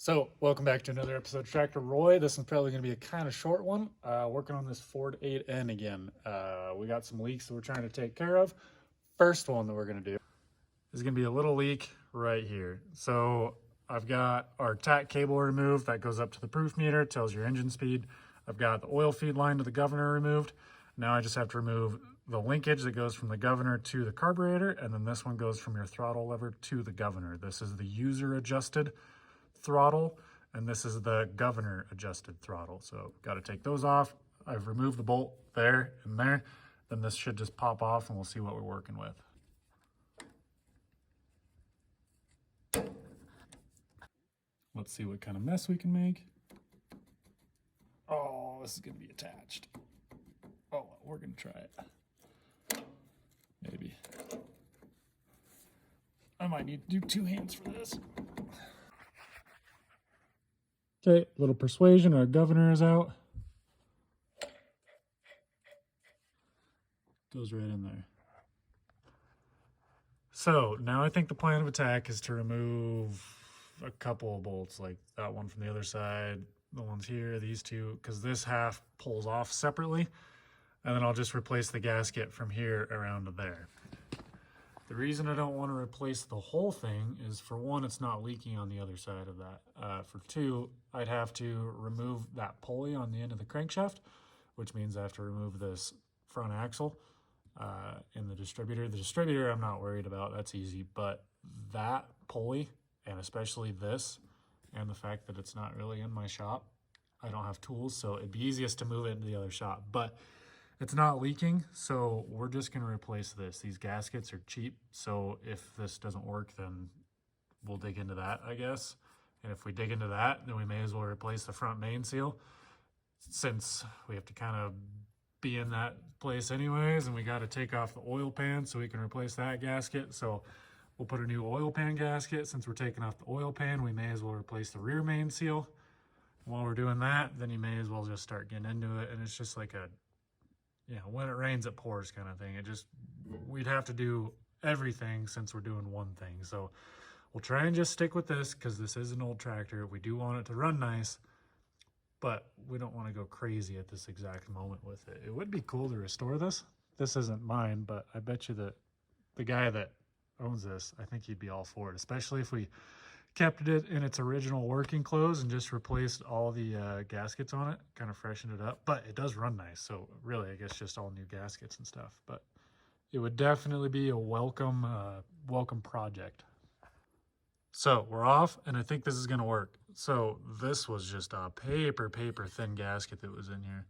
So, welcome back to another episode of Tractor Roy. This one's probably going to be a kind of short one. Working on this Ford 8N again. We got some leaks that we're trying to take care of. First one that we're going to do is going to be a little leak right here. So, I've got our tack cable removed. That goes up to the proof meter, tells your engine speed. I've got the oil feed line to the governor removed. Now I just have to remove the linkage that goes from the governor to the carburetor, and then this one goes from your throttle lever to the governor. This is the user adjusted throttle, and this is the governor adjusted throttle. So got to take those off. I've removed the bolt there and there. Then this should just pop off and we'll see what we're working with. Let's see what kind of mess we can make. Oh, this is going to be attached. Oh, we're going to try it. Maybe. I might need to do two hands for this. Okay, little persuasion, our governor is out. Goes right in there. So now I think the plan of attack is to remove a couple of bolts, like that one from the other side, the ones here, these two, because this half pulls off separately. And then I'll just replace the gasket from here around to there. The reason I don't want to replace the whole thing is, for one, it's not leaking on the other side of that. For two, I'd have to remove that pulley on the end of the crankshaft, which means I have to remove this front axle in the distributor. The distributor I'm not worried about, that's easy, but that pulley, and especially this, and the fact that it's not really in my shop, I don't have tools, so it'd be easiest to move it into the other shop. But it's not leaking, so we're just going to replace this. These gaskets are cheap, so if this doesn't work, then we'll dig into that, I guess. And if we dig into that, then we may as well replace the front main seal, since we have to kind of be in that place anyways, and we got to take off the oil pan so we can replace that gasket. So we'll put a new oil pan gasket. Since we're taking off the oil pan, we may as well replace the rear main seal. While we're doing that, then you may as well just start getting into it, and it's just like a, you know, when it rains, it pours kind of thing. We'd have to do everything since we're doing one thing. So we'll try and just stick with this because this is an old tractor. We do want it to run nice, but we don't want to go crazy at this exact moment with it. It would be cool to restore this. This isn't mine, but I bet you that the guy that owns this, I think he'd be all for it, especially if we kept it in its original working clothes and just replaced all the gaskets on it, kind of freshened it up. But it does run nice, so really I guess just all new gaskets and stuff. But it would definitely be a welcome project. So we're off, and I think this is gonna work. So this was just a paper thin gasket that was in here.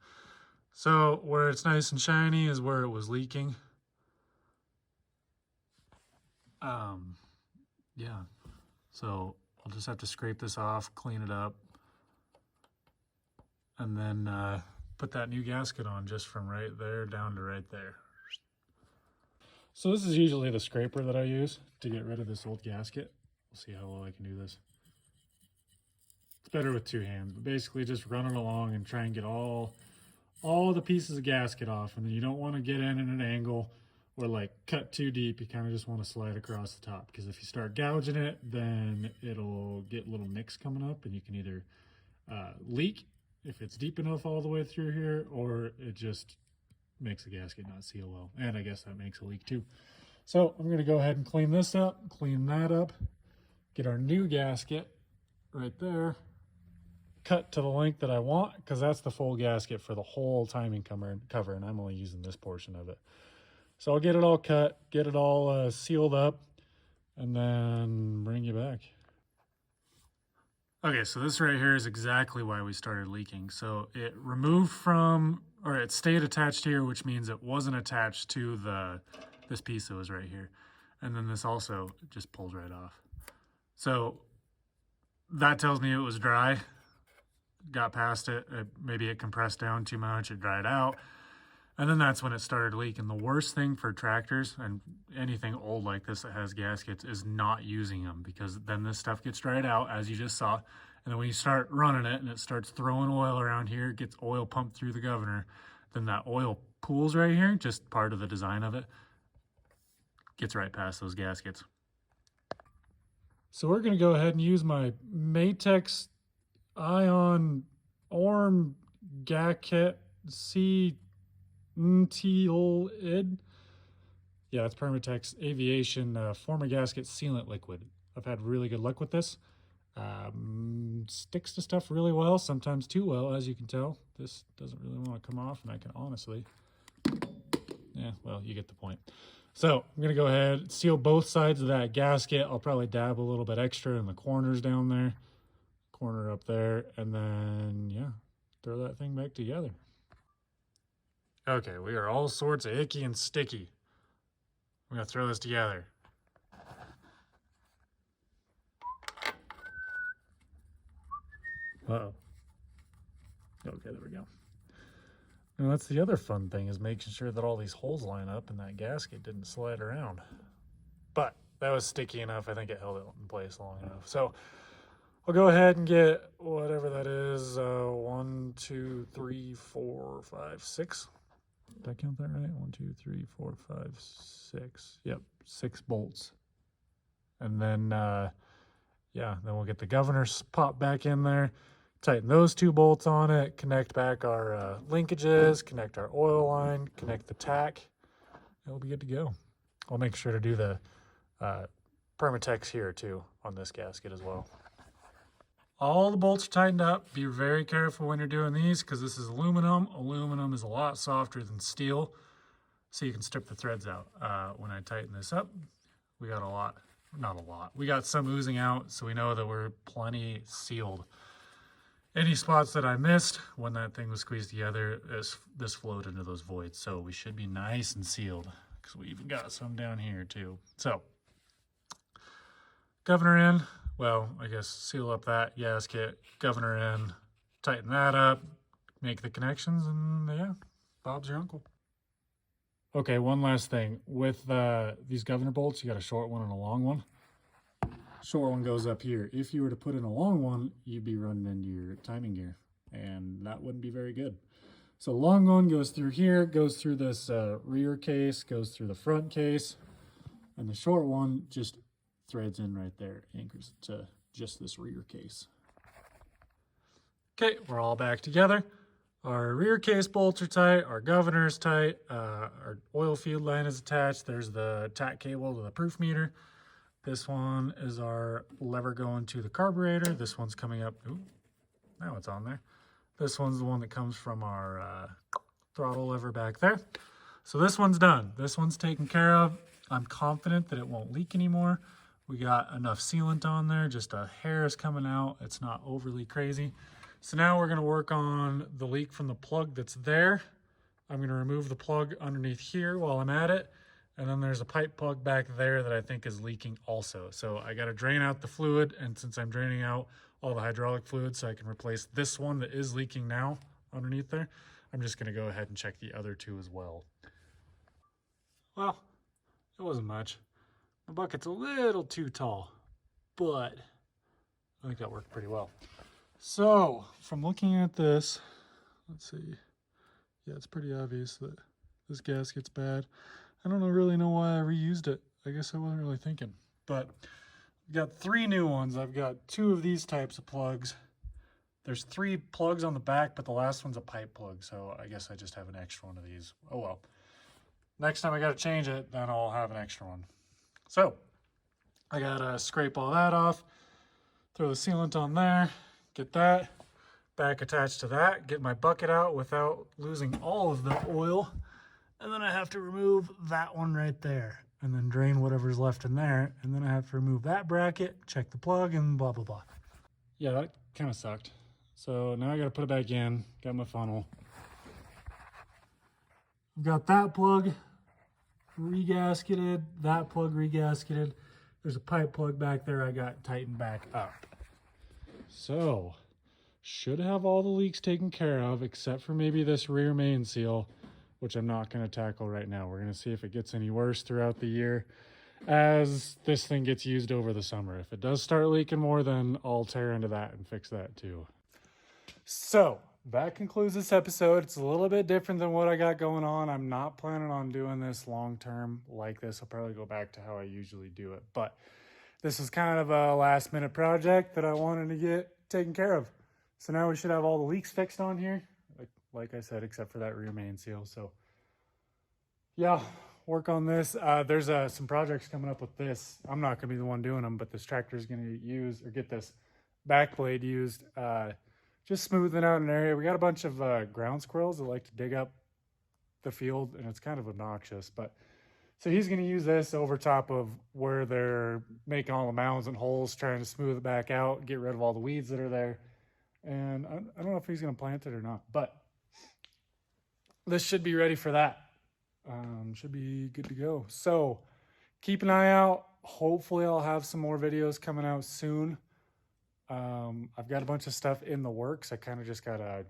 So where it's nice and shiny is where it was leaking. Yeah. So I'll just have to scrape this off, clean it up, and then put that new gasket on just from right there down to right there. So this is usually the scraper that I use to get rid of this old gasket. We'll see how well I can do this. It's better with two hands, but basically just run it along and try and get all the pieces of gasket off. And then you don't want to get in at an angle or like cut too deep. You kind of just want to slide across the top, because if you start gouging it, then it'll get little nicks coming up, and you can either leak if it's deep enough all the way through here, or it just makes the gasket not seal well. And I guess that makes a leak too. So I'm going to go ahead and clean this up, clean that up, get our new gasket right there, cut to the length that I want, because that's the full gasket for the whole timing cover, and I'm only using this portion of it. So I'll get it all cut, get it all sealed up, and then bring you back. Okay, so this right here is exactly why we started leaking. So it removed from, or it stayed attached here, which means it wasn't attached to this piece that was right here. And then this also just pulls right off. So that tells me it was dry. Got past it, maybe it compressed down too much, it dried out. And then that's when it started leaking. The worst thing for tractors and anything old like this that has gaskets is not using them, because then this stuff gets dried out, as you just saw. And then when you start running it and it starts throwing oil around here, gets oil pumped through the governor, then that oil pools right here, just part of the design of it, gets right past those gaskets. So we're going to go ahead and use my Matex Ion Orm Gasket C Id. Yeah, it's Permatex Aviation Former Gasket Sealant Liquid. I've had really good luck with this. Sticks to stuff really well, sometimes too well, as you can tell. This doesn't really want to come off, and I can honestly, yeah, well, you get the point. So I'm gonna go ahead, seal both sides of that gasket. I'll probably dab a little bit extra in the corners down there, corner up there, and then yeah, throw that thing back together. Okay, we are all sorts of icky and sticky. I'm gonna throw this together. Uh-oh. Okay, there we go. And that's the other fun thing, is making sure that all these holes line up and that gasket didn't slide around. But that was sticky enough. I think it held it in place long enough. So I'll go ahead and get whatever that is. 1, 2, 3, 4, 5, 6. Did I count that right? 1, 2, 3, 4, 5, 6. Yep, 6 bolts. And then, yeah, then we'll get the governors pop back in there. Tighten those 2 bolts on it, connect back our linkages, connect our oil line, connect the tack, and we'll be good to go. I'll make sure to do the Permatex here too on this gasket as well. All the bolts are tightened up. Be very careful when you're doing these because this is aluminum. Aluminum is a lot softer than steel, so you can strip the threads out. When I tighten this up, we got not a lot. We got some oozing out, so we know that we're plenty sealed. Any spots that I missed when that thing was squeezed together, this flowed into those voids. So we should be nice and sealed because we even got some down here too. So governor in, well, I guess seal up that gasket, governor in, tighten that up, make the connections, and yeah, Bob's your uncle. Okay, one last thing. With these governor bolts, you got a short one and a long one. Short one goes up here. If you were to put in a long one, you'd be running into your timing gear, and that wouldn't be very good. So long one goes through here, goes through this rear case, goes through the front case, and the short one just threads in right there, anchors to just this rear case. Okay, we're all back together. Our rear case bolts are tight, our governor's tight, our oil field line is attached. There's the tack cable to the proof meter. This one is our lever going to the carburetor. This one's coming up. Ooh, now it's on there. This one's the one that comes from our throttle lever back there. So this one's done. This one's taken care of. I'm confident that it won't leak anymore. We got enough sealant on there. Just a hair is coming out. It's not overly crazy. So now we're going to work on the leak from the plug that's there. I'm going to remove the plug underneath here while I'm at it. And then there's a pipe plug back there that I think is leaking also. So I got to drain out the fluid, and since I'm draining out all the hydraulic fluid so I can replace this one that is leaking now underneath there, I'm just going to go ahead and check the other 2 as well. Well, it wasn't much. The bucket's a little too tall, but I think that worked pretty well. So from looking at this, let's see. Yeah, it's pretty obvious that this gasket's bad. I don't really know why I reused it. I guess I wasn't really thinking. But I've got 3 new ones. I've got 2 of these types of plugs. There's 3 plugs on the back, but the last one's a pipe plug. So I guess I just have an extra one of these. Oh well. Next time I got to change it, then I'll have an extra one. So I got to scrape all that off, throw the sealant on there, get that back attached to that, get my bucket out without losing all of the oil. And then I have to remove that one right there and then drain whatever's left in there. And then I have to remove that bracket, check the plug, and blah, blah, blah. Yeah, that kind of sucked. So now I got to put it back in, got my funnel. I've got that plug regasketed, that plug regasketed. There's a pipe plug back there I got tightened back up. So, should have all the leaks taken care of except for maybe this rear main seal, which I'm not going to tackle right now. We're going to see if it gets any worse throughout the year as this thing gets used over the summer. If it does start leaking more, then I'll tear into that and fix that too. So that concludes this episode. It's a little bit different than what I got going on. I'm not planning on doing this long term like this. I'll probably go back to how I usually do it, but this was kind of a last minute project that I wanted to get taken care of. So now we should have all the leaks fixed on here, like I said, except for that rear main seal. So yeah, work on this. There's some projects coming up with this. I'm not gonna be the one doing them, but this tractor is gonna use or get this back blade used, just smoothing out an area. We got a bunch of ground squirrels that like to dig up the field, and it's kind of obnoxious, but so he's going to use this over top of where they're making all the mounds and holes, trying to smooth it back out, get rid of all the weeds that are there. And I don't know if he's going to plant it or not, but this should be ready for that. Should be good to go. So keep an eye out. Hopefully I'll have some more videos coming out soon. I've got a bunch of stuff in the works. I kind of just got to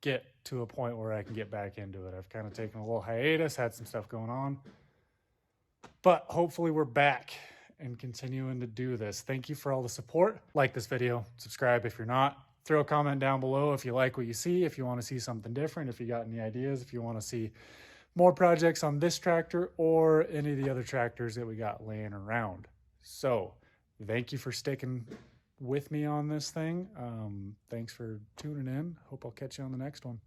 get to a point where I can get back into it. I've kind of taken a little hiatus, had some stuff going on. But hopefully we're back and continuing to do this. Thank you for all the support. Like this video, subscribe if you're not. Throw a comment down below if you like what you see, if you want to see something different, if you got any ideas, if you want to see more projects on this tractor or any of the other tractors that we got laying around. So thank you for sticking with me on this thing. Thanks for tuning in. Hope I'll catch you on the next one.